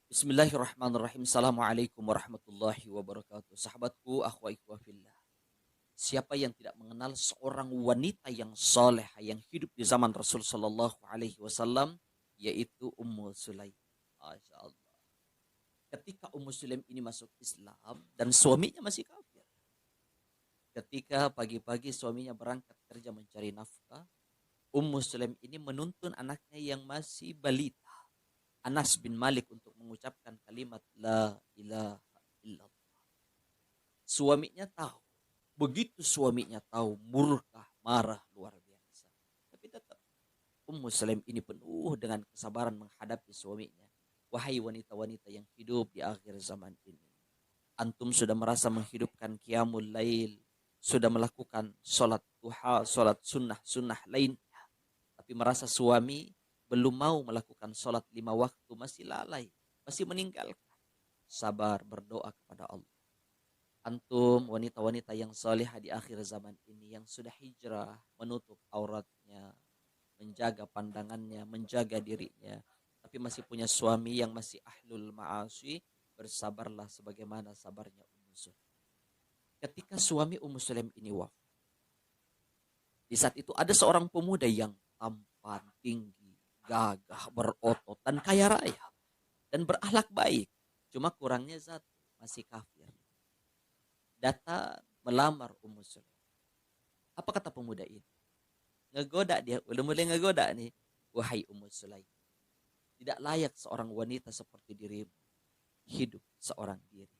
Bismillahirrahmanirrahim. Assalamualaikum warahmatullahi wabarakatuh. Sahabatku, akhwa fillah. Siapa yang tidak mengenal seorang wanita yang soleh yang hidup di zaman Rasul Sallallahu Alaihi Wasallam, yaitu Ummu Sulaim. Masya Allah. Ketika Ummu Sulaim ini masuk Islam dan suaminya masih kafir. Ketika pagi-pagi suaminya berangkat kerja mencari nafkah, Ummu Sulaim ini menuntun anaknya yang masih balita, Anas bin Malik, untuk mengucapkan kalimat La ilaha illallah. Suaminya tahu. Begitu suaminya tahu, murka, marah luar biasa. Tapi tetap Ummu Sulaim ini penuh dengan kesabaran menghadapi suaminya. Wahai wanita-wanita yang hidup di akhir zaman ini. Antum sudah merasa menghidupkan qiyamul lail. Sudah melakukan sholat duha, sholat sunnah lainnya. Tapi merasa suami belum mau melakukan sholat 5 waktu, masih lalai, masih meninggalkan. Sabar, berdoa kepada Allah. Antum wanita-wanita yang salihah di akhir zaman ini, yang sudah hijrah, menutup auratnya, menjaga pandangannya, menjaga dirinya, tapi masih punya suami yang masih ahlul ma'asi, bersabarlah sebagaimana sabarnya Ummu Sulaim. Ketika suami Ummu Sulaim ini wafat, di saat itu ada seorang pemuda yang tampan, tinggi, gagah, berotot, dan kaya raya, dan berakhlak baik. Cuma kurangnya satu, masih kafir. Datang melamar Ummu Sulaim. Apa kata pemuda ini? Ngegoda dia, udah mulai ngegoda nih. Wahai Ummu Sulaim, tidak layak seorang wanita seperti dirimu hidup seorang diri.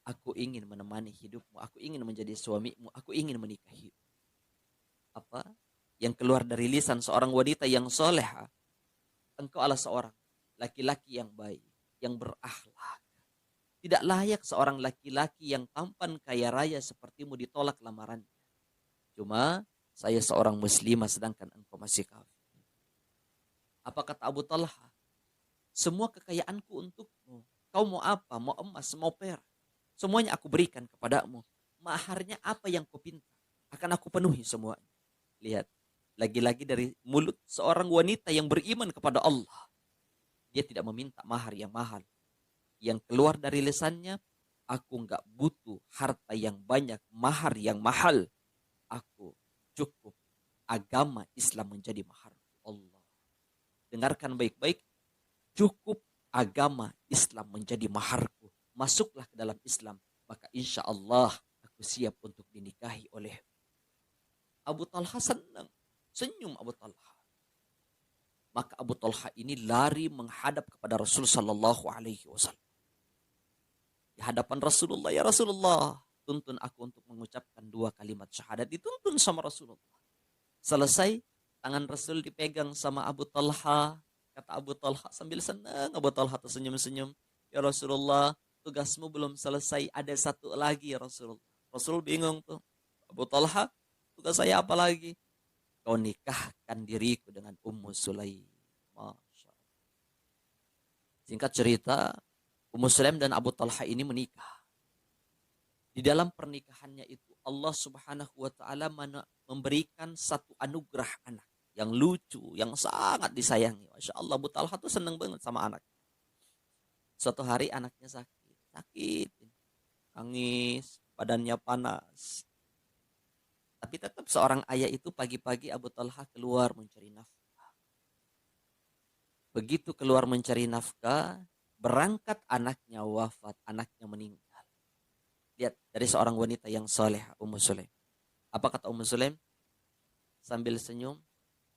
Aku ingin menemani hidupmu, aku ingin menjadi suamimu, aku ingin menikahi. Apa yang keluar dari lisan seorang wanita yang soleha? Engkau adalah seorang laki-laki yang baik, yang berakhlak. Tidak layak seorang laki-laki yang tampan kaya raya sepertimu ditolak lamarannya. Cuma saya seorang muslimah sedangkan engkau masih kafir. Apa kata Abu Talha? Semua kekayaanku untukmu. Kau mau apa? Mau emas, mau perak. Semuanya aku berikan kepadamu. Maharnya apa yang kau pinta, akan aku penuhi semuanya. Lihat, lagi-lagi dari mulut seorang wanita yang beriman kepada Allah. Dia tidak meminta mahar yang mahal. Yang keluar dari lisannya, aku nggak butuh harta yang banyak, mahar yang mahal. Aku cukup agama Islam menjadi mahar Allah. Dengarkan baik-baik, cukup agama Islam menjadi maharku. Masuklah ke dalam Islam, maka insya Allah aku siap untuk dinikahi oleh Abu Talha. Senang, senyum Abu Talha. Maka Abu Talha ini lari menghadap kepada Rasul Sallallahu Alaihi Wasallam. Di hadapan Rasulullah, ya Rasulullah, tuntun aku untuk mengucapkan 2 kalimat syahadat. Dituntun sama Rasulullah. Selesai, tangan Rasul dipegang sama Abu Talha. Kata Abu Talha sambil senang, Abu Talha tersenyum-senyum. Ya Rasulullah, tugasmu belum selesai, ada satu lagi ya Rasulullah. Rasul bingung tuh. Abu Talha, tugas saya apa lagi? Kau nikahkan diriku dengan Ummu Sulaim. Masya Allah. Singkat cerita, Ummu Sulaim dan Abu Talha ini menikah. Di dalam pernikahannya itu Allah Subhanahu wa taala memberikan satu anugerah anak yang lucu, yang sangat disayangi. Masya Allah, Abu Talha tuh seneng banget sama anak. Suatu hari anaknya sakit, nangis, badannya panas. Tapi tetap seorang ayah itu pagi-pagi Abu Talha keluar mencari nafkah. Begitu keluar mencari nafkah, berangkat anaknya wafat, anaknya meninggal. Lihat, dari seorang wanita yang soleh, Ummu Sulaim. Apa kata Ummu Sulaim? Sambil senyum,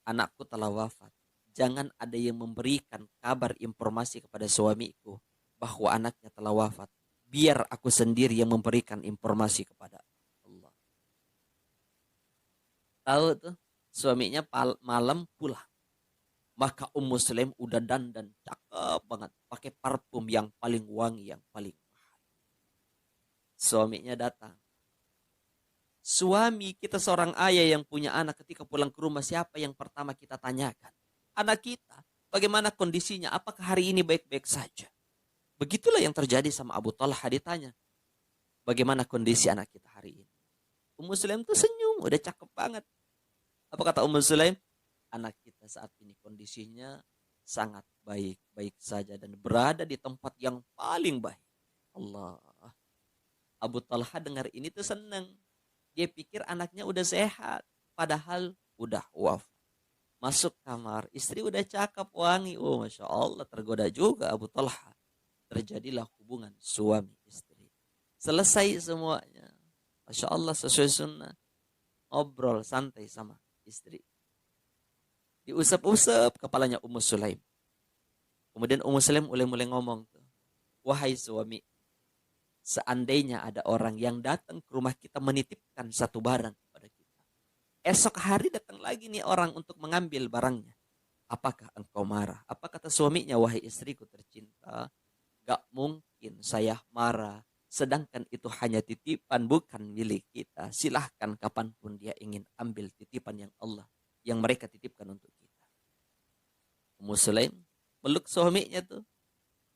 anakku telah wafat. Jangan ada yang memberikan kabar informasi kepada suamiku bahwa anaknya telah wafat. Biar aku sendiri yang memberikan informasi kepada Allah. Tahu tuh, suaminya malam pulang. Maka Ummu Sulaim udah dandan cakep banget, pakai parfum yang paling wangi, yang paling mahal. Suaminya datang. Suami kita seorang ayah yang punya anak, ketika pulang ke rumah siapa yang pertama kita tanyakan? Anak kita. Bagaimana kondisinya? Apakah hari ini baik-baik saja? Begitulah yang terjadi sama Abu Talha. Ditanya, bagaimana kondisi anak kita hari ini? Ummu Sulaim tuh senyum, udah cakep banget. Apa kata Ummu Sulaim? Anak kita saat ini kondisinya sangat baik-baik saja dan berada di tempat yang paling baik. Allah. Abu Talha dengar ini tuh seneng. Dia pikir anaknya udah sehat. Padahal udah wafat. Masuk kamar, istri udah cakep, wangi. Oh, Masya Allah, tergoda juga Abu Talha. Terjadilah hubungan suami istri. Selesai semuanya. Masya Allah, sesuai sunnah. Ngobrol santai sama istri. Diusap-usap kepalanya Ummu Sulaim. Kemudian Ummu Sulaim mulai ngomong tuh. Wahai suami, seandainya ada orang yang datang ke rumah kita menitipkan satu barang kepada kita. Esok hari datang lagi nih orang untuk mengambil barangnya. Apakah engkau marah? Apa kata suaminya, wahai istriku tercinta? Gak mungkin saya marah. Sedangkan itu hanya titipan, bukan milik kita. Silahkan kapanpun dia ingin ambil titipan yang Allah, yang mereka titipkan untuk kita. Ummu Sulaim meluk suaminya tuh.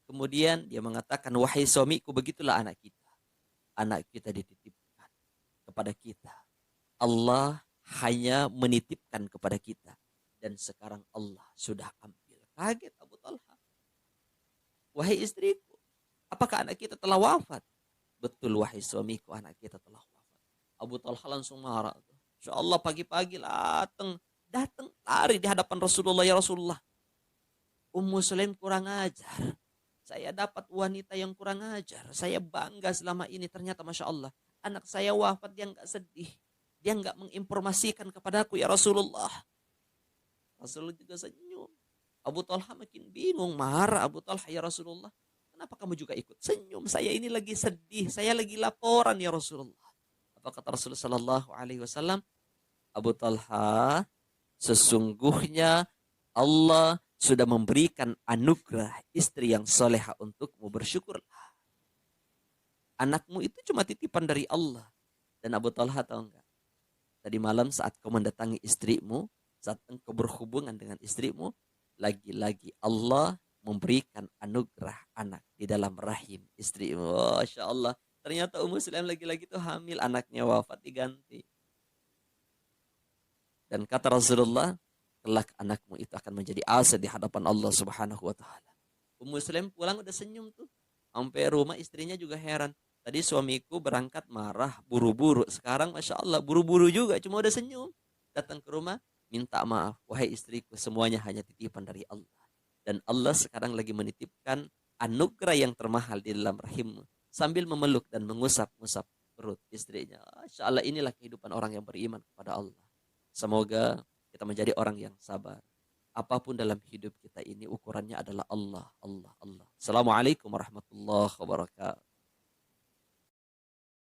Kemudian dia mengatakan, wahai suamiku, begitulah anak kita. Anak kita dititipkan kepada kita. Allah hanya menitipkan kepada kita. Dan sekarang Allah sudah ambil. Kaget Abu Talha. Wahai istriku, apakah anak kita telah wafat? Betul wahai suamiku, anak kita telah wafat. Abu Talha langsung marah. Insya Allah pagi-pagi datang lari di hadapan Rasulullah. Ya Rasulullah, Ummu Sulaim kurang ajar. Saya dapat wanita yang kurang ajar. Saya bangga selama ini. Ternyata Masya Allah, anak saya wafat, dia nggak sedih. Dia nggak menginformasikan kepadaku, ya Rasulullah. Rasulullah juga senyum. Abu Talha makin bingung, marah Abu Talha, ya Rasulullah. Kenapa kamu juga ikut senyum? Saya ini lagi sedih, saya lagi laporan, ya Rasulullah. Apa kata Rasulullah Sallallahu Alaihi Wasallam? Abu Talha, sesungguhnya Allah sudah memberikan anugerah istri yang soleha untukmu, bersyukurlah. Anakmu itu cuma titipan dari Allah. Dan Abu Talha tahu enggak? Tadi malam saat kau mendatangi istrimu, saat engkau berhubungan dengan istrimu, lagi-lagi Allah memberikan anugerah anak di dalam rahim istrimu. Masya Allah. Ternyata Ummu Sulaim lagi-lagi itu hamil, anaknya wafat, diganti. Dan kata Rasulullah, kelak anakmu itu akan menjadi aset di hadapan Allah Subhanahu wa taala. Ummu Sulaim pulang udah senyum tuh. Sampai rumah istrinya juga heran. Tadi suamiku berangkat marah, buru-buru. Sekarang Masya Allah, buru-buru juga, cuma udah senyum. Datang ke rumah, minta maaf. Wahai istriku, semuanya hanya titipan dari Allah. Dan Allah sekarang lagi menitipkan anugerah yang termahal di dalam rahimmu. Sambil memeluk dan mengusap-ngusap perut istrinya. Masya Allah, inilah kehidupan orang yang beriman kepada Allah. Semoga kita menjadi orang yang sabar. Apapun dalam hidup kita ini ukurannya adalah Allah, Allah, Allah. Assalamualaikum warahmatullahi wabarakatuh.